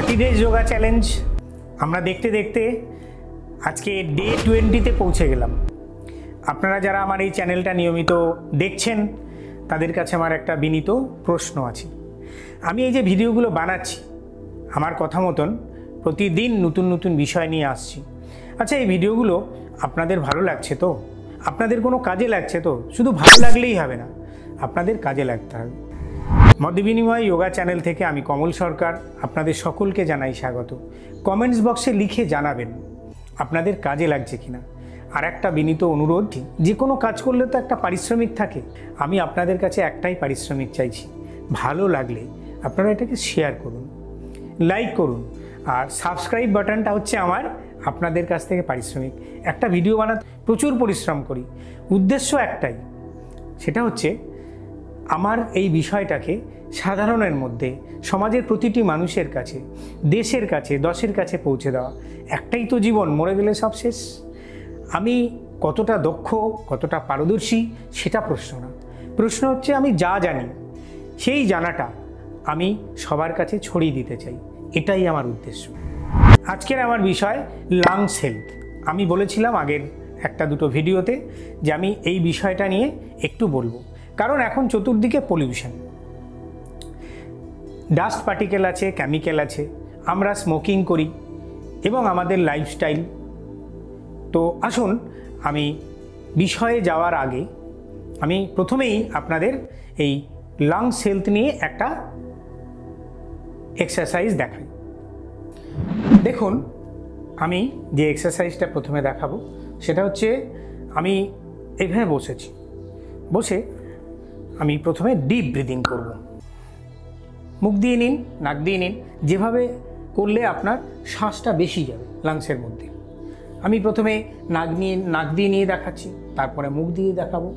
30 days yoga challenge আমরা দেখতে দেখতে আজকে ডে 20-তে পৌঁছে গেলাম। আপনারা যারা আমার এই চ্যানেলটা নিয়মিত দেখছেন তাদের কাছে আমার একটা বিনীত প্রশ্ন আছে। আমি এই যে ভিডিওগুলো বানাচ্ছি আমার কথা মতন প্রতিদিন নতুন নতুন বিষয় নিয়ে আসছি। আচ্ছা, এই ভিডিওগুলো আপনাদের ভালো লাগছে তো? আপনাদের কোনো কাজে লাগছে তো? শুধু ভালো লাগলেই হবে না, আপনাদের কাজে লাগতে হবে। মত বিনিময় যোগা চ্যানেল থেকে আমি কমল সরকার আপনাদের সকলকে জানাই স্বাগত। কমেন্টস বক্সে লিখে জানাবেন আপনাদের কাজে লাগছে কিনা। আর একটা বিনীত অনুরোধ, যে কোনো কাজ করলে তো একটা পারিশ্রমিক থাকে। আমি আপনাদের কাছে একটাই পারিশ্রমিক চাইছি, ভালো লাগলে আপনারা এটাকে শেয়ার করুন, লাইক করুন, আর সাবস্ক্রাইব বাটনটা হচ্ছে আমার আপনাদের কাছ থেকে পারিশ্রমিক। একটা ভিডিও বানাতে প্রচুর পরিশ্রম করি, উদ্দেশ্য একটাই, সেটা হচ্ছে আমার এই বিষয়টাকে সাধারণের মধ্যে সমাজের প্রতিটি মানুষের কাছে, দেশের কাছে, দশের কাছে পৌঁছে দেওয়া। একটাই তো জীবন, মরে গেলে সব শেষ। আমি কতটা দক্ষ, কতটা পারদর্শী সেটা প্রশ্ন না, প্রশ্ন হচ্ছে আমি যা জানি সেই জানাটা আমি সবার কাছে ছড়িয়ে দিতে চাই, এটাই আমার উদ্দেশ্য। আজকের আমার বিষয় লাংস হেলথ। আমি বলেছিলাম আগের একটা দুটো ভিডিওতে যে আমি এই বিষয়টা নিয়ে একটু বলবো, কারণ এখন চতুর্দিকে পলিউশন, ডাস্ট পার্টিকেল আছে, কেমিক্যাল আছে, আমরা স্মোকিং করি এবং আমাদের লাইফস্টাইল। তো আসুন, আমি বিষয়ে যাওয়ার আগে আমি প্রথমেই আপনাদের এই লাংস হেলথ নিয়ে একটা এক্সারসাইজ দেখাই। দেখুন, আমি যে এক্সারসাইজটা প্রথমে দেখাবো সেটা হচ্ছে আমি এইভাবে বসেছি, বসে আমি প্রথমে ডিপ ব্রিদিং করব। মুখ দিয়ে নিন, নাক দিয়ে নিন, যেভাবে করলে আপনার শ্বাসটা বেশি যাবে লাংসের মধ্যে। আমি প্রথমে নাক দিয়ে নিয়ে দেখাচ্ছি, তারপরে মুখ দিয়ে দেখাবো।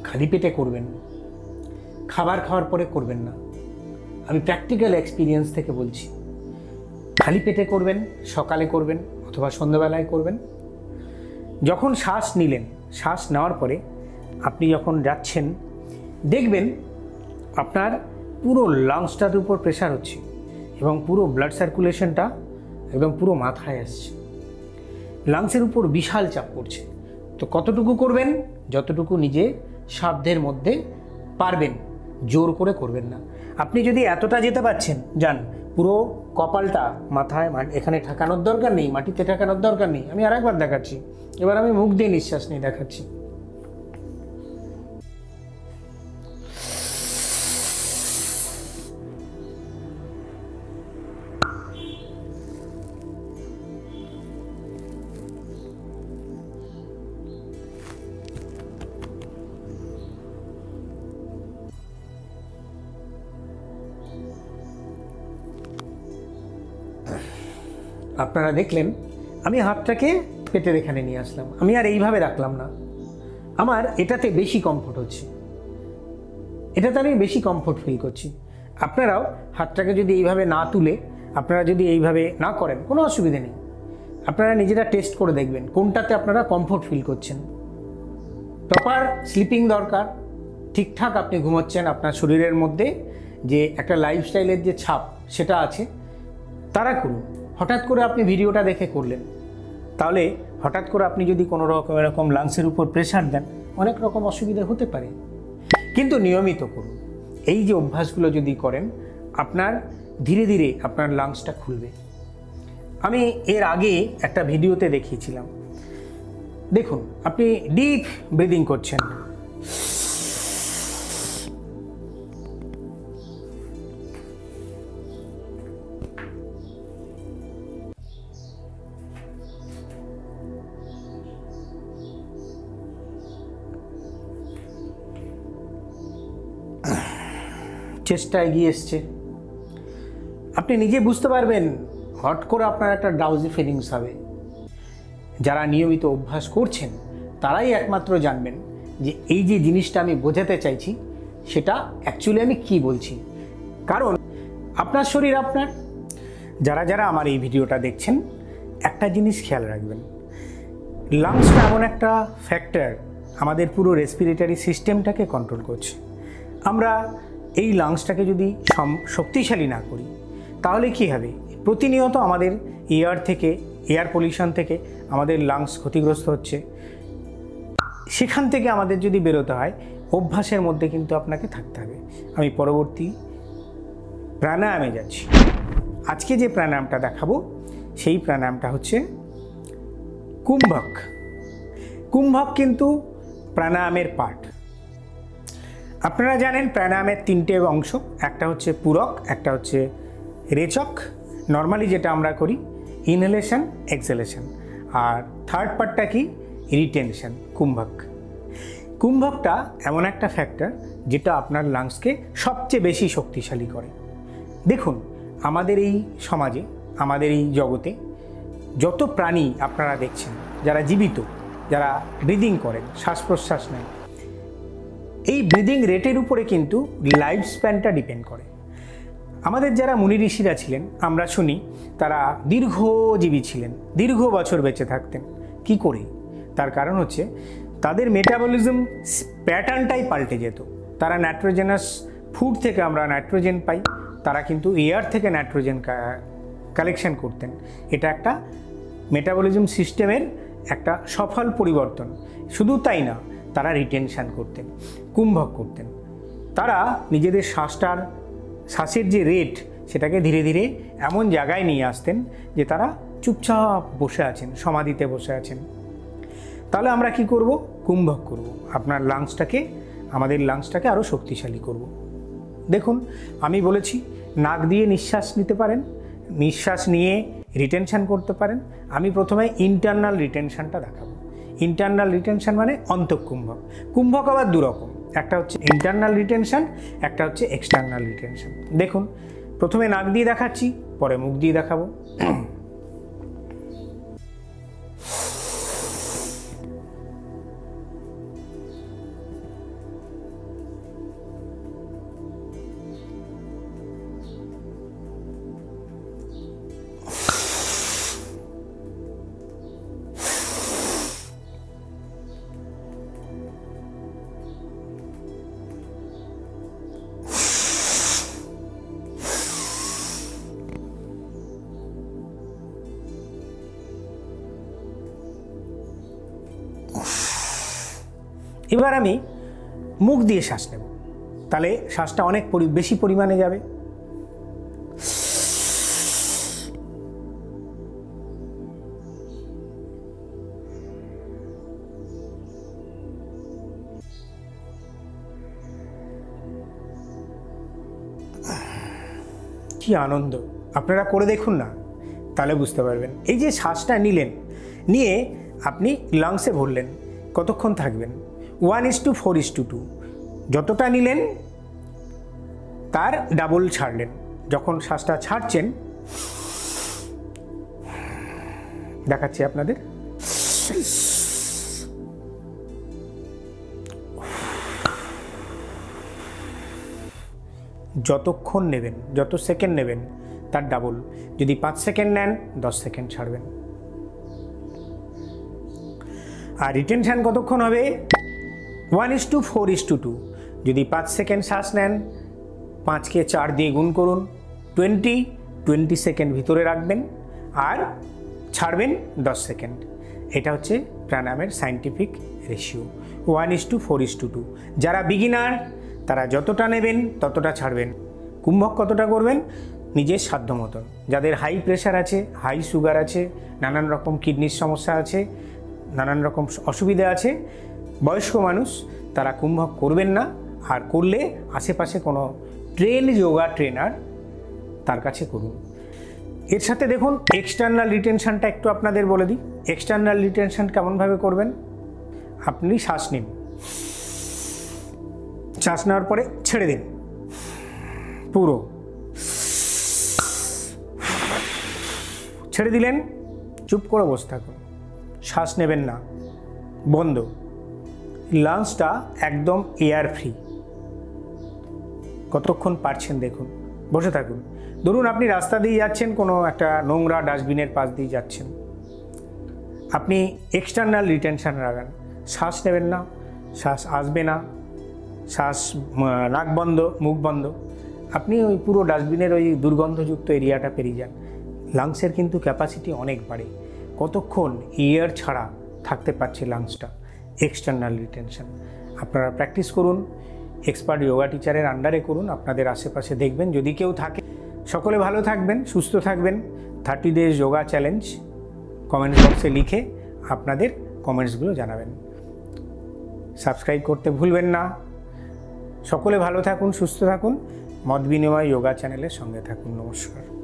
খালি পেটে করবেন, খাবার খাওয়ার পরে করবেন না। আমি প্র্যাকটিক্যাল এক্সপিরিয়েন্স থেকে বলছি। খালি পেটে করবেন, সকালে করবেন অথবা সন্ধ্যাবেলায় করবেন। যখন শ্বাস নিলেন, শ্বাস নেওয়ার পরে আপনি যখন যাচ্ছেন দেখবেন আপনার পুরো লাংসটার উপর প্রেশার হচ্ছে এবং পুরো ব্লাড সার্কুলেশনটা একদম পুরো মাথায় আসছে, লাংসের উপর বিশাল চাপ পড়ছে। তো কতটুকু করবেন? যতটুকু নিজে সাধ্যের মধ্যে পারবেন, জোর করে করবেন না। আপনি যদি এতটা যেতে পারছেন যান, পুরো কপালটা মাথায় এখানে ঠেকানোর দরকার নেই, মাটিতে ঠেকানোর দরকার নেই। আমি আরেকবার দেখাচ্ছি, এবার আমি মুখ দিয়ে নিঃশ্বাস নিয়ে দেখাচ্ছি। আপনারা দেখলেন আমি হাতটাকে পেটের এখানে নিয়ে আসলাম, আমি আর এইভাবে রাখলাম না। আমার এটাতে বেশি কমফোর্ট হচ্ছে, এটাতে আমি বেশি কমফোর্ট ফিল করছি। আপনারাও হাতটাকে যদি এইভাবে না তুলে, আপনারা যদি এইভাবে না করেন, কোনো অসুবিধা নেই। আপনারা নিজেরা টেস্ট করে দেখবেন কোনটাতে আপনারা কমফোর্ট ফিল করছেন। প্রপার স্লিপিং দরকার, ঠিকঠাক আপনি ঘুমোচ্ছেন, আপনার শরীরের মধ্যে যে একটা লাইফস্টাইলের যে ছাপ সেটা আছে, তারা করুন। হঠাৎ করে আপনি ভিডিওটা দেখে করলেন, তাহলে হঠাৎ করে আপনি যদি কোনো রকম এরকম লাংসের উপর প্রেশার দেন, অনেক রকম অসুবিধা হতে পারে। কিন্তু নিয়মিত করুন। এই যে অভ্যাসগুলো যদি করেন, আপনার ধীরে ধীরে আপনার লাংসটা খুলবে। আমি এর আগে একটা ভিডিওতে দেখিয়েছিলাম, দেখুন আপনি ডিপ ব্রিদিং করছেন, চেষ্টা এগিয়ে এসছে। আপনি নিজে বুঝতে পারবেন, হট করে আপনার একটা ড্রাউজি ফিলিংস হবে। যারা নিয়মিত অভ্যাস করছেন তারাই একমাত্র জানবেন যে এই যে জিনিসটা আমি বোঝাতে চাইছি সেটা অ্যাকচুয়ালি আমি কি বলছি। কারণ আপনার শরীর আপনার। যারা যারা আমার এই ভিডিওটা দেখছেন, একটা জিনিস খেয়াল রাখবেন, লাংসটা এমন একটা ফ্যাক্টর আমাদের পুরো রেসপিরেটরি সিস্টেমটাকে কন্ট্রোল করছে। আমরা এই লাংসটাকে যদি শক্তিশালী না করি তাহলে কি হবে? প্রতিনিয়ত আমাদের এয়ার পলিউশন থেকে আমাদের লাংস ক্ষতিগ্রস্ত হচ্ছে। সেখান থেকে আমাদের যদি বেরোতে হয়, অভ্যাসের মধ্যে কিন্তু আপনাকে থাকতে হবে। আমি পরবর্তী প্রাণায়ামে যাচ্ছি। আজকে যে প্রাণায়ামটা দেখাবো সেই প্রাণায়ামটা হচ্ছে কুম্ভক। কুম্ভক কিন্তু প্রাণায়ামের পার্ট। আপনারা জানেন প্রাণায়ামের 3টে অংশ, একটা হচ্ছে পূরক, একটা হচ্ছে রেচক, নর্মালি যেটা আমরা করি ইনহেলেশন এক্সহেলেশন, আর থার্ড পার্টটা কি রিটেনশন, কুম্ভক। কুম্ভকটা এমন একটা ফ্যাক্টর যেটা আপনার লাংসকে সবচেয়ে বেশি শক্তিশালী করে। দেখুন, আমাদের এই সমাজে, আমাদের এই জগতে যত প্রাণী আপনারা দেখছেন, যারা জীবিত, যারা ব্রিদিং করেন, শ্বাস প্রশ্বাস নেন, এই ব্রিদিং রেটের উপরে কিন্তু লাইফ স্প্যানটা ডিপেন্ড করে। আমাদের যারা মুনি ঋষিরা ছিলেন, আমরা শুনি তারা দীর্ঘজীবী ছিলেন, দীর্ঘ বছর বেঁচে থাকতেন। কি করে? তার কারণ হচ্ছে তাদের মেটাবলিজম প্যাটার্নটাই পাল্টে যেত। তারা নাইট্রোজেনাস ফুড থেকে আমরা নাইট্রোজেন পাই, তারা কিন্তু এয়ার থেকে নাইট্রোজেন কালেকশন করতেন। এটা একটা মেটাবলিজম সিস্টেমের একটা সফল পরিবর্তন। শুধু তাই না, তারা রিটেনশন করতেন, কুম্ভক করতেন। তারা নিজেদের শ্বাসের যে রেট সেটাকে ধীরে ধীরে এমন জায়গায় নিয়ে আসতেন যে তারা চুপচাপ বসে আছেন, সমাধিতে বসে আছেন। তাহলে আমরা কি করব? কুম্ভক করব। আপনার আমাদের লাংসটাকে আরও শক্তিশালী করব। দেখুন, আমি বলেছি নাক দিয়ে নিঃশ্বাস নিতে পারেন, নিঃশ্বাস নিয়ে রিটেনশন করতে পারেন। আমি প্রথমে ইন্টারনাল রিটেনশনটা দেখাবো। ইন্টারনাল রিটেনশন মানে অন্তঃকুম্ভক। কুম্ভক আবার দুরকম, একটা হচ্ছে ইন্টারনাল রিটেনশন, একটা হচ্ছে এক্সটার্নাল রিটেনশন। দেখুন, প্রথমে নাক দিয়ে দেখাচ্ছি, পরে মুখ দিয়ে দেখাবো। এবার আমি মুখ দিয়ে শ্বাস নেব, তাহলে শ্বাসটা অনেক বেশি পরিমাণে যাবে। কি আনন্দ! আপনারা করে দেখুন না, তাহলে বুঝতে পারবেন। এই যে শ্বাসটা নিয়ে আপনি লাংসে ভরলেন, কতক্ষণ থাকবেন? 1:4:2। যতটা নিলেন তার ডাবল ছাড়লেন। যখন শ্বাসটা ছাড়ছেন, দেখাচ্ছি আপনাদের, যতক্ষণ নেবেন, যত সেকেন্ড নেবেন তার ডাবল। যদি 5 সেকেন্ড নেন, 10 সেকেন্ড ছাড়বেন। আর রিটেনশন কতক্ষণ হবে? 1:4:2। যদি 5 সেকেন্ড শ্বাস নেন, 5কে 4 দিয়ে গুণ করুন, 20 সেকেন্ড ভিতরে রাখবেন আর ছাড়বেন 10 সেকেন্ড। এটা হচ্ছে প্রাণায়ামের সায়েন্টিফিক রেশিও, 1:4:2। যারা বিগিনার তারা যতটা নেবেন ততটা ছাড়বেন। কুম্ভক কতটা করবেন? নিজের সাধ্য মতন। যাদের হাই প্রেশার আছে, হাই সুগার আছে, নানান রকম কিডনির সমস্যা আছে, নানান রকম অসুবিধা আছে, বয়স্ক মানুষ, তারা কুম্ভক করবেন না। আর করলে আশেপাশে কোনো যোগা ট্রেনার, তার কাছে করুন। এর সাথে দেখুন, এক্সটার্নাল রিটেনশনটা একটু আপনাদের বলে দিই। এক্সটার্নাল রিটেনশন কেমনভাবে করবেন? আপনি শ্বাস নিন, শ্বাস নেওয়ার পরে ছেড়ে দিন, পুরো ছেড়ে দিলেন, চুপ করে বসে থাকুন, শ্বাস নেবেন না, বন্ধ। লাংসটা একদম এয়ার ফ্রি। কতক্ষণ পারছেন দেখুন, বসে থাকুন। ধরুন আপনি রাস্তা দিয়ে যাচ্ছেন, কোনো একটা নোংরা ডাস্টবিনের পাশ দিয়ে যাচ্ছেন, আপনি এক্সটার্নাল রিটেনশন রাখেন, শ্বাস নেবেন না, শ্বাস আসবে না, শ্বাস নাক বন্ধ, মুখ বন্ধ, আপনি ওই পুরো ডাস্টবিনের ওই দুর্গন্ধযুক্ত এরিয়াটা পেরিয়ে যান। লাংসের কিন্তু ক্যাপাসিটি অনেক বাড়ে। কতক্ষণ এয়ার ছাড়া থাকতে পারছে লাংসটা, এক্সটার্নাল রিটেনশন। আপনারা প্র্যাকটিস করুন, এক্সপার্ট যোগা টিচারের আন্ডারে করুন, আপনাদের আশেপাশে দেখবেন যদি কেউ থাকে। সকলে ভালো থাকবেন, সুস্থ থাকবেন। 30 ডেজ যোগা চ্যালেঞ্জ কমেন্টস বক্সে লিখে আপনাদের কমেন্টসগুলো জানাবেন। সাবস্ক্রাইব করতে ভুলবেন না। সকলে ভালো থাকুন, সুস্থ থাকুন। মত বিনিময় যোগা চ্যানেলের সঙ্গে থাকুন। নমস্কার।